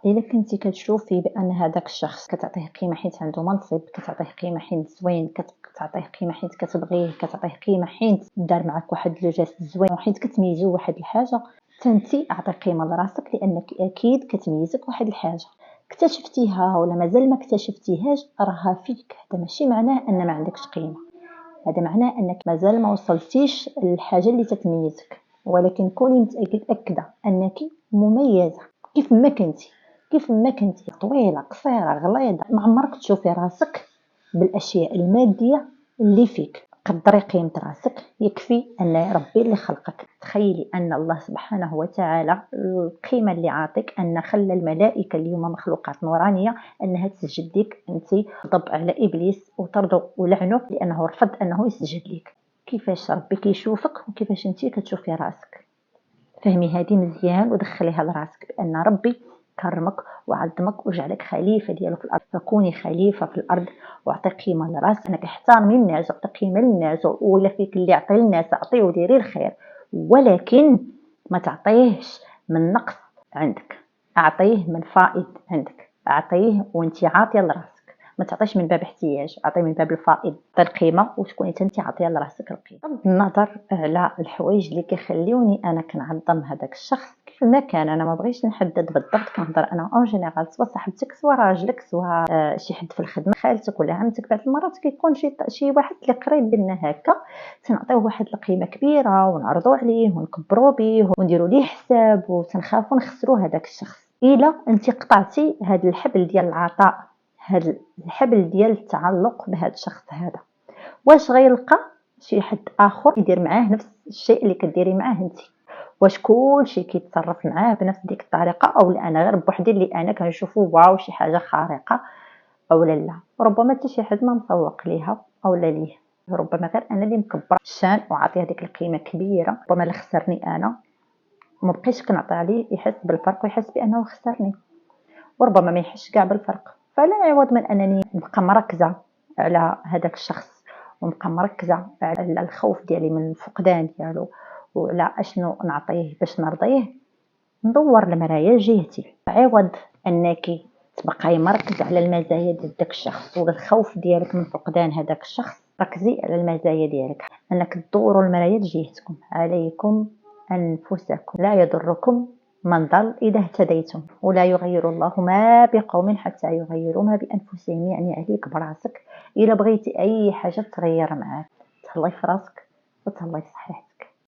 الا كنتي كتشوفي بان هذاك الشخص كتعطيه قيمه حيت عنده منصب، كتعطيه قيمه حيت زوين، كتعطيه قيمه حيت كتبغيه، كتعطيه قيمه حيت دار معك واحد لو جيست زوين، حيت كتميزو واحد الحاجه، تنتي اعطي قيمه لراسك لانك اكيد كتميزك واحد الحاجه اكتشفتيها ولا مازال ما اكتشفتيهاش، راها فيك. هذا ماشي معناه ان ما عندكش قيمه، هذا معناه انك مازال ما وصلتيش للحاجه اللي تتميزك، ولكن كوني متاكده انك مميزه كيف ما كنتي، كيف ما كنتي طويله قصيره غليظه، ما عمرك تشوفي راسك بالاشياء الماديه اللي فيك. قدري قيمه راسك، يكفي ان ربي اللي خلقك. تخيلي ان الله سبحانه وتعالى القيمه اللي عاطيك ان خلى الملائكه اليوم مخلوقات نورانيه انها تسجد لك انت، غضب على ابليس وطرده ولعنه لانه رفض انه يسجد لك. كيفاش ربي كيشوفك وكيفاش انت كتشوفي راسك؟ فهمي هذه مزيان ودخليها لراسك بان ربي كرمك وعظمك وجعلك خليفه ديالو في الارض، فكوني خليفه في الارض واعطي قيمه لراسك، انك احترمي الناس واعطي قيمه للناس، ولا فيك اللي يعطي للناس اعطيه وديري الخير، ولكن ما تعطيهش من نقص عندك، اعطيه من فائض عندك، اعطيه وانت عاطيه لراسك، ما تعطيش من باب احتياج، اعطي من باب الفائض. القيمه وتكوني انت عاطيه لراسك القيمه. بغض النظر على الحوايج اللي كيخليوني انا كنعظم هذاك الشخص كيف ما كان، انا ما بغيتش نحدد بالضبط، كنهضر انا اون جينيرال، سواء صاحبتك سواء راجلك سواء شي حد في الخدمه، خالتك ولا عمتك. بعض المرات كيكون شي واحد اللي قريب لنا هكا تنعطيوه واحد القيمه كبيره ونعرضوا عليه ونكبروا به ونديروا ليه حساب وتنخافوا نخسروا هذاك الشخص. الا انت قطعتي هذا الحبل ديال العطاء، هذا الحبل ديال التعلق بهذا الشخص هذا، واش غيلقى شي حد اخر يدير معاه نفس الشيء اللي كديري معاه انت؟ واش كلشي كيتصرف معاه بنفس ديك الطريقه، او لا انا غير بوحدي اللي انا كنشوفو واو شي حاجه خارقه، او لا ربما حتى شي حد ما مسوق ليها او لا ليه، ربما غير انا اللي مكبره الشان وعاطيه هذيك القيمه كبيره، ربما اللي خسرني انا وما بقيتش كنعطي عليه يحس بالفرق ويحس بانه خسرني، وربما ما يحسش كاع بالفرق. فلا عوض من انني نبقى مركزه على هذاك الشخص ونبقى مركزه على الخوف ديالي من الفقدان ديالو وعلى اشنو نعطيه باش نرضيه، ندور المرايا لجهتي. عوض انك تبقاي مركزه على المزايا ديال داك الشخص والخوف ديالك من فقدان هذاك الشخص، ركزي على المزايا ديالك، انك تدوروا المرايا لجهتكم. عليكم انفسكم، لا يضركم من ضل إذا اهتديتم، ولا يغير الله ما بقوم حتى يغيروا ما بأنفسهم. يعني عليك براسك إلا بغيتي أي حاجة تغير معاك، تهلاي في راسك وتهلاي في صحتك.